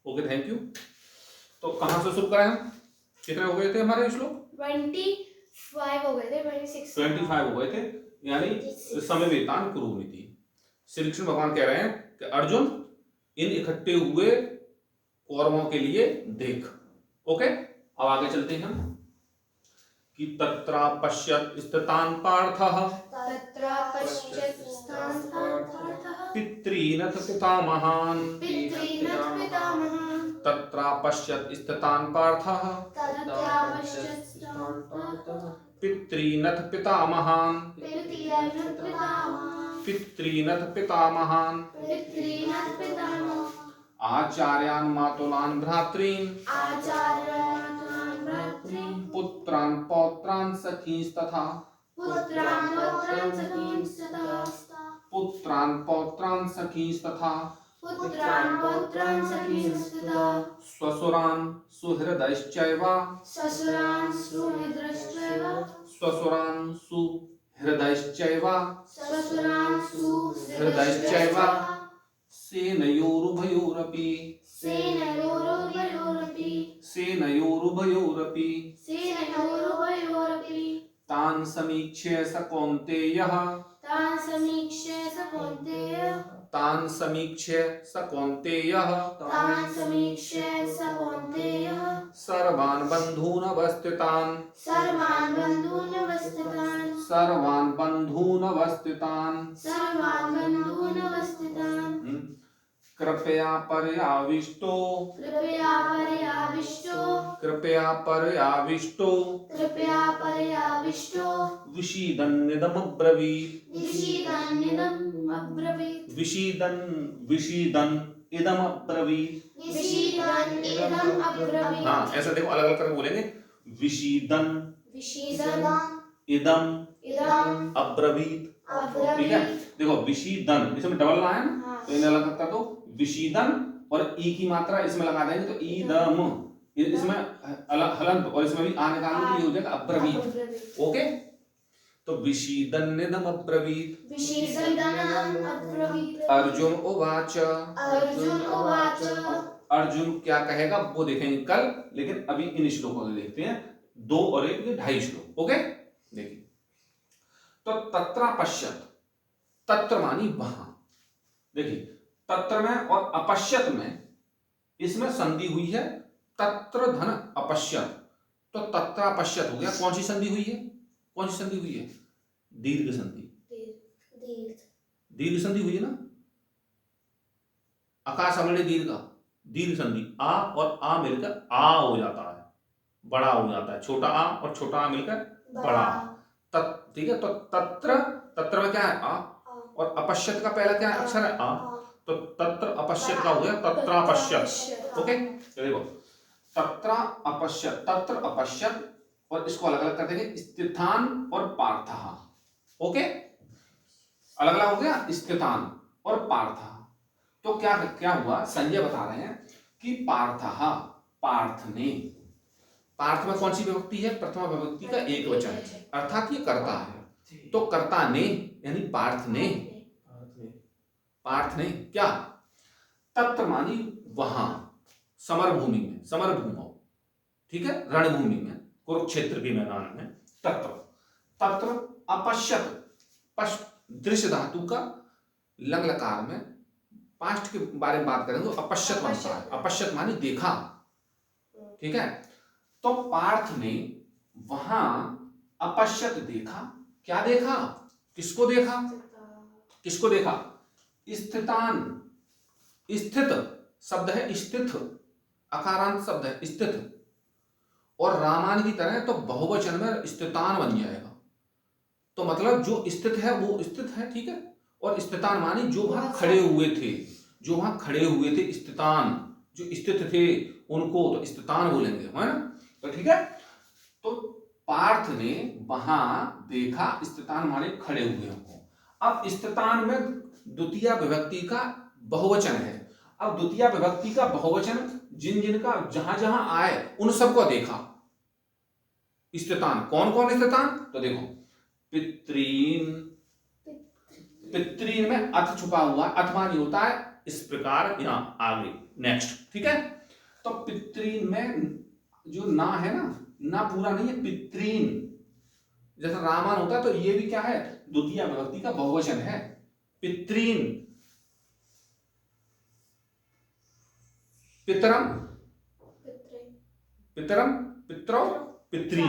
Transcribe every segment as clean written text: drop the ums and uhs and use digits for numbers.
Okay, thank you. तो कहाँ से शुरू करें हम? कितने हो गए थे हमारे श्लोक? 25 हो गए थे, 26 25 हो गए थे, यानी समवेतान कुरुनीति। श्री कृष्ण भगवान कह रहे हैं कि अर्जुन, इन इकट्ठे हुए कौरवों के लिए देख। ओके, अब आगे चलते हैं हम कि तत्रा पश्यत स्थितान पार्थः पितॄनथ पितामहान् तत्रा पश्यत स्थितान पार्थः पितॄनथ पितामहान् पितॄनथ पितामहान् आचार्यान् मातुलान् भ्रातॄन् पुत्रान् पौत्रान् सखींस्तथा पुत्रान् पौत्रान् सखींस्तथा स्वसुरान् सुहृदश्चैव स्वसुरान् सुहृदश्चैव हृदयश्चैव सेनयोरुभयोरपि तान् समीक्ष्य स कौन्तेयः सर्वान् बन्धून् अवस्थितान् कृपया पर्याविष्टो विषीदन् इदमब्रवीत्। हाँ, ऐसा देखो, अलग अलग करके बोलेंगे। विषीदन् इदम अब्रवीत। ठीक है, देखो विषीदन, इसमें डबल ना है ना, तो इन्हें अलग कर दो। विषीदन और ई की मात्रा इसमें लगा देंगे तो ईदम, इसमें अलग हलंत, और इसमें भी आ निकाल दो तो ये हो जाएगा अब्रवीत। ओके, तो विषीदन इदम अब्रवीत। अर्जुन उवाच। अर्जुन क्या कहेगा वो देखेंगे कल, लेकिन अभी इन श्लोकों को देखते हैं, 2 और 1 ये 2.5 श्लोक। ओके, देखिए, तो तत्रा पश्यत, तत्र मानी वहां। देखिए, तत्र में और अपश्यत में, इसमें संधि हुई है, तत्र धन अपश्यत, तो तत्रा पश्यत हो गया। कौन सी संधि हुई है? कौन सी संधि हुई है? दीर्घ संधि। दीर्घ संधि हुई है ना, आकाश अमृत दीर्घ, दीर्घ संधि, आ और आ मिलकर आ हो जाता है, बड़ा हो जाता है। छोटा आ और छोटा आ मिलकर बड़ा। ठीक है, तो तत्र, तत्र में क्या है? आ, और अपश्यत का पहला क्या अक्षर है? आ, तो तत्र अपश्यत का हो गया तत्रापश्यत। ओके, देखो, तत्र अपश्यत, तत्र अपश्यत, और इसको अलग अलग कर देंगे, स्थितान और पार्थः। ओके, अलग अलग हो गया, स्थितान और पार्थः। तो क्या क्या हुआ? संजय बता रहे हैं कि पार्थः, पार्थ ने, पार्थ में कौन सी विभक्ति है? प्रथमा विभक्ति का एक वचन, अर्थात ये करता है। तो कर्ता ने, यानी पार्थ ने, पार्थ ने क्या? तत्र मानी वहां, समरभूमि में, समरभूमौ, ठीक है, रणभूमि में, कुरुक्षेत्र के मैदान में। तत्र, तत्र अपश्यत, दृश्य धातु का लंग लकार में पास्ट के बारे में बात करें तो अपश्यत बनता है। अपश्यत मानी देखा, ठीक है। तो पार्थ ने वहां अपश्यत देखा। क्या देखा? किसको देखा? किसको देखा? स्थितान, स्थित शब्द है, स्थित अकारांत शब्द है, स्थित, और रामान की तरह तो बहुवचन में स्थितान बन जाएगा। तो मतलब जो स्थित है वो स्थित है, ठीक है, और स्थितान मानी जो वहां खड़े हुए थे, जो वहां खड़े हुए थे, स्थितान, जो स्थित थे उनको तो स्थितान बोलेंगे, है ना। तो ठीक है, तो पार्थ ने वहां देखा, स्थितान माने खड़े हुए को। अब स्थितान में द्वितीय विभक्ति का बहुवचन है। अब द्वितीय विभक्ति का बहुवचन जिन जिन का जहां जहां आए उन सबको देखा। स्थितान, कौन कौन स्थितान? तो देखो, पितॄन, पितृन में अथ छुपा हुआ, अथ मानी होता है इस प्रकार, यहां आगे नेक्स्ट, ठीक है। तो पितृन में जो ना है ना पूरा नहीं है, पितृन जैसा रामान होता है, तो ये भी क्या है, द्वितीय विभक्ति का बहुवचन है, पितृन। पितरम, पितरम, पितरो, पितृन,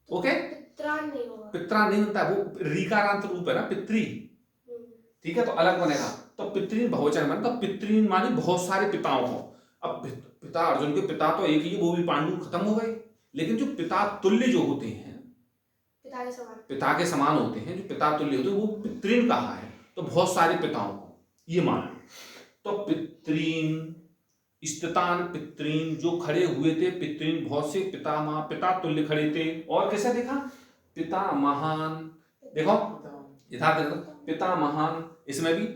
ओके। पित्रान नहीं होगा, पित्रा नहीं बनता, वो रीकारांत रूप है ना, पितृ, ठीक है, तो अलग बनेगा। तो पितृन बहुवचन बना, तो पितृन मानी बहुत सारे पिताओं को। अब पिता, अर्जुन के पिता तो एक ही है, वो भी पांडु खत्म हो गए, लेकिन जो पिता तुल्य जो होते हैं, पिता के समान होते हैं, जो पिता तुल्य होते हैं, वो पितृन कहा है। तो बहुत सारे पिताओं को ये मान लो। तो पितृन, स्थितान पितृन, जो खड़े हुए थे, पितृन बहुत से, पिता माँ, पिता तुल्य खड़े थे। और कैसे देखा, पिता महान, देखो यथार्थ देखो, पिता महान, इसमें भी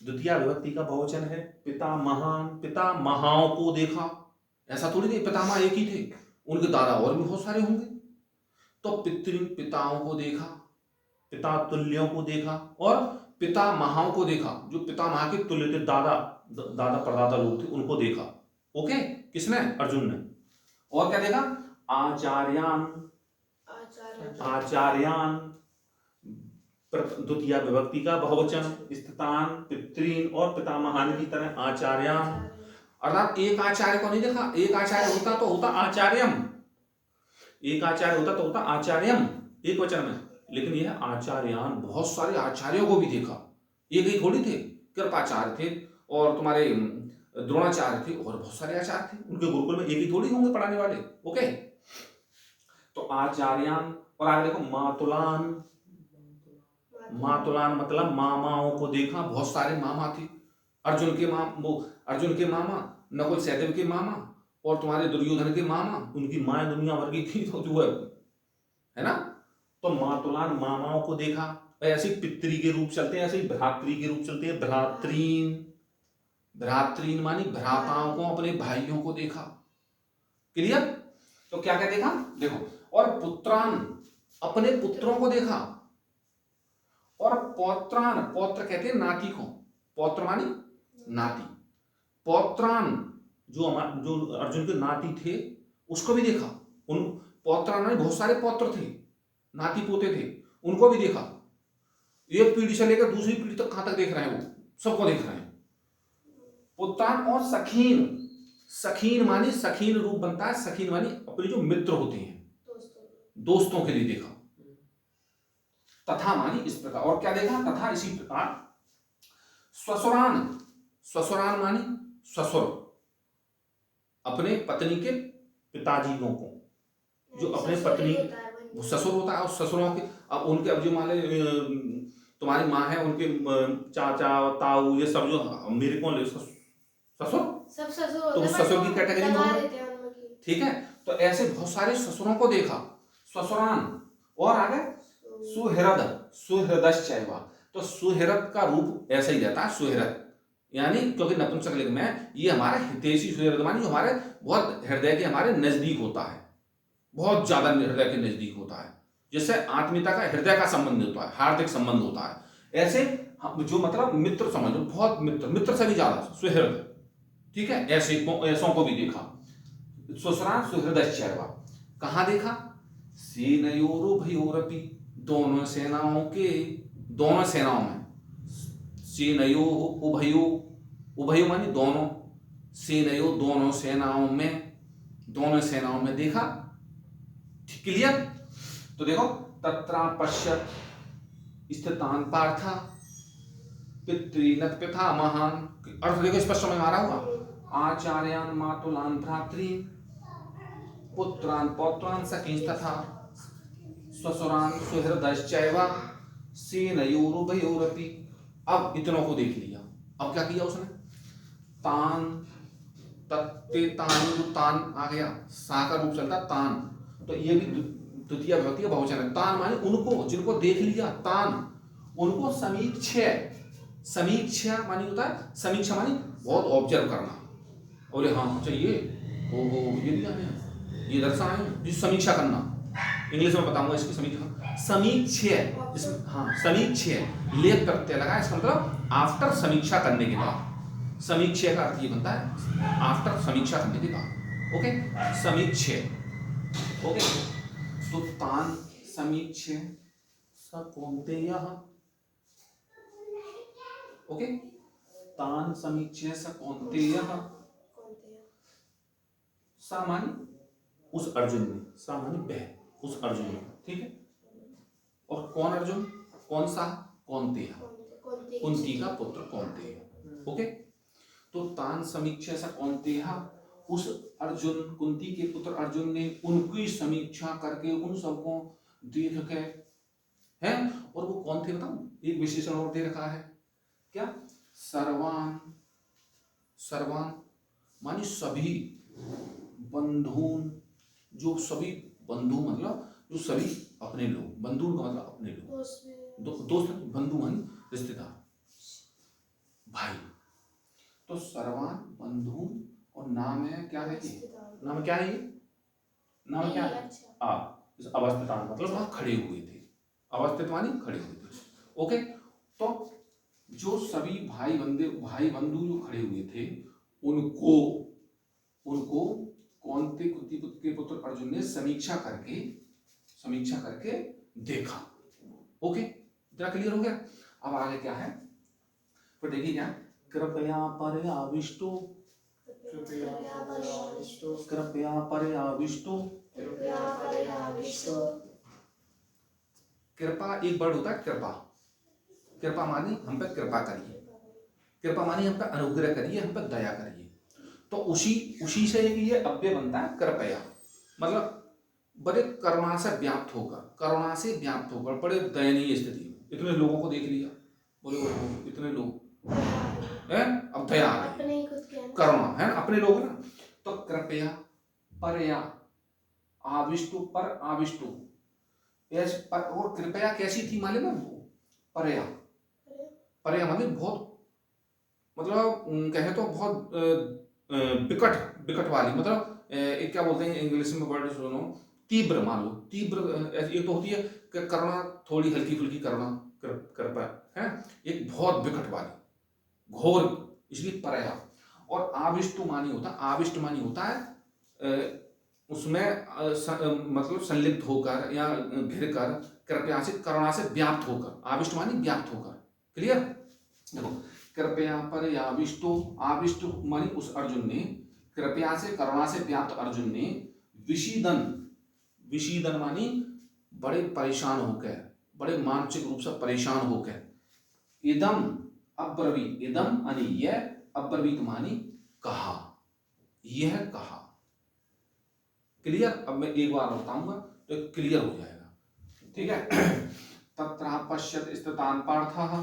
द्वितीय विभक्ति का बहुवचन है, पिता महान, पिता महाओं को देखा। ऐसा थोड़ी नहीं पिता माँ एक ही थे, उनके दादा और भी बहुत सारे होंगे। तो पितृन पिताओं को देखा, पिता तुल्यों को देखा, और पिता महाओं को देखा, जो पिता महा के तुल्य थे, दादा दादा परदादा लोग थे, उनको देखा। ओके, किसने, अर्जुन ने। और क्या देखा, आचार्यान, आचार्यान द्वितीय विभक्ति का बहुवचन, स्थितान पितृन और पितामहान की तरह आचार्यान। अर्थात एक आचार्य को नहीं देखा, एक आचार्य होता तो होता आचार्यम, एक आचार्य होता तो होता आचार्यम एक वचन में, लेकिन यह आचार्यान, बहुत सारे आचार्यों को भी देखा। एक ही थोड़ी थे, कृपाचार्य थे और तुम्हारे द्रोणाचार्य थे, और बहुत सारे आचार्य थे, उनके गुरुकुल में एक ही थोड़ी होंगे पढ़ाने वाले। ओके, तो आचार्यान। और आगे देखो मातुलान, मातुलान मतलब मामाओं को देखा, बहुत सारे मामा थे। अर्जुन के मामा, नकुल सहदेव के मामा, और तुम्हारे दुर्योधन के मामा, उनकी माँ दुनिया भर की थी, तो जो है ना। तो मातुलान मामाओं को देखा। ऐसे पितृ के रूप चलते हैं, ऐसे ही भ्रातृ के रूप चलते हैं, भ्रातृन, भ्रातृन मानी भ्राताओं को, अपने भाइयों को देखा। क्लियर। तो क्या क्या देखा, देखो, और पुत्रान, अपने पुत्रों को देखा, और पौत्रान, पौत्र कहते हैं नाती को, पौत्र मानी नाती, पौत्रान जो अर्जुन के नाती थे उसको भी देखा। उन पौत्रान में बहुत सारे पौत्र थे, नाती पोते थे, उनको भी देखा। एक पीढ़ी से लेकर दूसरी पीढ़ी तक कहां तक देख रहे हैं, वो सबको देख रहे हैं। पुत्रान और सखीन, सखीन मानी सखीन रूप बनता है, सखीन मानी अपने जो मित्र होते हैं, दोस्तों के लिए देखा। तथा मानी इस प्रकार। और क्या देखा, तथा इसी प्रकार। ससुरान, ससुरान मानी ससुर, अपने पत्नी के पिताजियों को, जो अपने पत्नी ससुर होता है, और ससुरों के, अब उनके, अब जो मान ले तुम्हारी माँ है, उनके चाचा ताऊ ये सब जो मेरे कौन ले ससुर, सब ससुर, तो ससुर की कैटेगरी में होगा, ठीक है। तो ऐसे बहुत सारे ससुरों को देखा, ससुरान। और आगे सुहृद, सुहृदश्चैव, तो सुहृद का रूप ऐसा ही रहता है, सुहृद यानी, क्योंकि नपुंसकलिंग में ये हमारा हितैषी सुहृद मानी, जो हमारे बहुत हृदय के हमारे नजदीक होता है, बहुत ज्यादा हृदय के नजदीक होता है, जिससे आत्मीयता का, हृदय का संबंध होता है, हार्दिक संबंध होता है। ऐसे जो मतलब मित्र समझो, बहुत मित्र, मित्र से भी ज्यादा सुहृद, ठीक है। ऐसों को भी देखा। ससुरान सुहृदश्चैव, कहां देखा, सेनयोरुभयोरपि, दोनों सेनाओं के, दोनों सेनाओं में, सेनयो उभयो, उभयो मानी दोनों, सेनयो दोनों सेनाओं में, दोनों सेनाओं में देखा। क्लियर। तो देखो, तत्रापश्यत् स्थितान पार्थ पितॄन् पितामहान्, अर्थ देखो स्पष्ट समझ में आ रहा होगा। आचार्यान् मातुलान् भ्रातॄन् पुत्रान् पौत्रान् सखींस्तथा ससुरान् सुहृदश्चैव सेनयोरुभयोरपि। अब इतनों को देख लिया, अब क्या किया उसने, तान, तत्ते तान, तान आ गया, सा का रूप चलता तान, तो ये भी द्वितीय विभक्ति का बहुवचन है। तान माने उनको, जिनको देख लिया, तान, उनको समीक्षा, समीक्षा मानी होता है, समीक्षा मानी बहुत ऑब्जर्व करना, और हाँ चाहिए वो ये लिया है, ये दर्शाए, जिस समीक्षा करना, इंग्लिश में बताऊंगा इसकी समीक्षा। समीक्षे, इसमें हाँ समीक्षे लेप प्रत्यय लगा, इसका मतलब आफ्टर समीक्षा करने के बाद। समीक्षे का अर्थ ये बनता है आफ्टर समीक्षा करने के बाद। ओके, समीक्षे। ओके, तो तान समीक्षे स कौन्तेयः। ओके, तान समीक्षे स कौन्तेयः। सा मानी उस अर्जुन ने, सा मानी वह, उस अर्जुन ने, ठीक है। और कौन अर्जुन, कौन सा, कौन्तेय, कुंती का पुत्र कौन्तेय। ओके, तो तान समीक्षा सा कौन्तेय, उस अर्जुन, कुंती के पुत्र अर्जुन ने उनकी समीक्षा करके, उन सबको देख के, है। और वो कौन थे बताऊं, एक विशेषण और दे रखा है, क्या, सर्वान, सर्वान मानी सभी, बंधुन, जो सभी, बंधु मतलब जो सभी अपने लोग, बंधु का मतलब अपने लोग, दोस्त, बंधु मानी रिश्तेदार, भाई। तो सर्वान बंधु, और नाम है क्या है ये, नाम क्या है ये, नाम क्या है, इस अवस्थितान मतलब वहां खड़े हुए थे, अवस्थित मानी खड़े हुए थे। ओके, तो जो सभी भाई बंधु जो खड़े हुए थे, उनको कौन्तेय कुंती के पुत्र अर्जुन ने समीक्षा करके देखा। ओके, इतना क्लियर हो गया। अब आगे क्या है, तो देखिए क्या, कृपया पर्याविष्टो, कृपया पर्याविष्टो। कृपा एक वर्ड होता है, कृपा, कृपा मानी हम पे कृपा करिए, कृपा मानी हम पे अनुग्रह करिए, हम पे दया करिए। तो उसी से एक ये अव्यय बनता है कृपया, मतलब बड़े करुणा से व्याप्त होकर, बड़े दयनीय स्थिति में, इतने लोगों को देख लिया, बोले इतने लोग हैं, अब दया आ गई, करुणा है ना, अपने लोग ना। तो कृपया परया आविष्टु, पर आविष्टु, और कृपया कैसी थी मालूम है वो, परया, परया मतलब बहुत, मतलब कहे तो बहुत विकट वाली, मतलब एक क्या बोलते हैं इंग्लिश में वर्ड सुनो, तीव्र, मान लो तीव्र, एक तो होती है करुणा थोड़ी हल्की फुल्की करुणा, कृपा है, एक बहुत विकट वाली, घोर, इसलिए परया। और आविष्टु मानी होता है उसमें मतलब संलिप्त होकर या घिर कर, कृपया से, करुणा से व्याप्त होकर, आविष्ट मानी व्याप्त होकर। क्लियर, देखो कृपया पर्याविष्टो, आविष्टु मानी उस अर्जुन ने, कृपया से, करुणा से व्याप्त अर्जुन ने, विषीदन मानी बड़े परेशान होकर, बड़े मानसिक रूप से परेशान होकर, इदम अब्रवीत, इदम मानी यह, अब्रवीत मानी कहा, यह कहा। क्लियर, अब मैं एक बार बताऊंगा तो क्लियर हो जाएगा, ठीक है। तत्र पश्यत स्थितान पार्थः,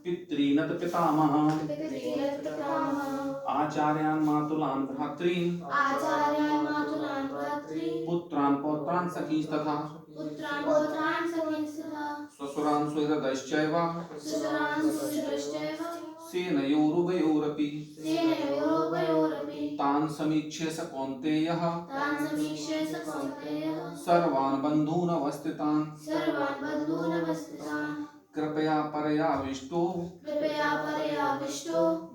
पितॄनत पितामहः, आचार्यान् मातुलान् भ्रातॄन्, पुत्रान् पौत्रान् सखीस्तथा, स्वसुरान् सुहृदश्चैव, सेनयोरुभयोरपि, तान् समीक्ष्य स कौन्तेयः, सर्वान् बन्धून् अवस्थितान्, कृपया पर्याविष्टो,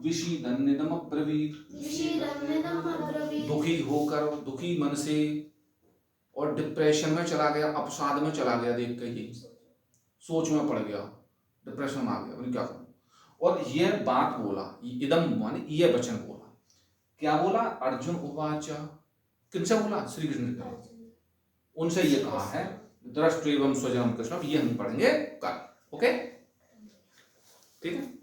विषीदन्निदमब्रवीत्, दुखी होकर, दुखी मन से, और डिप्रेशन में चला गया, अवसाद में चला गया, देख के ये सोच में पड़ गया, डिप्रेशन में आ गया, बोले क्या करूं। और ये बात बोला, इदम माने ये वचन बोला, क्या बोला, अर्जुन उवाच, किनसे बोला, श्री कृष्ण ने, उनसे ये कहा है, दृष्टैवं स्वजनम कृष्णम, ये हम पढ़ेंगे कल। ओके, ठीक है।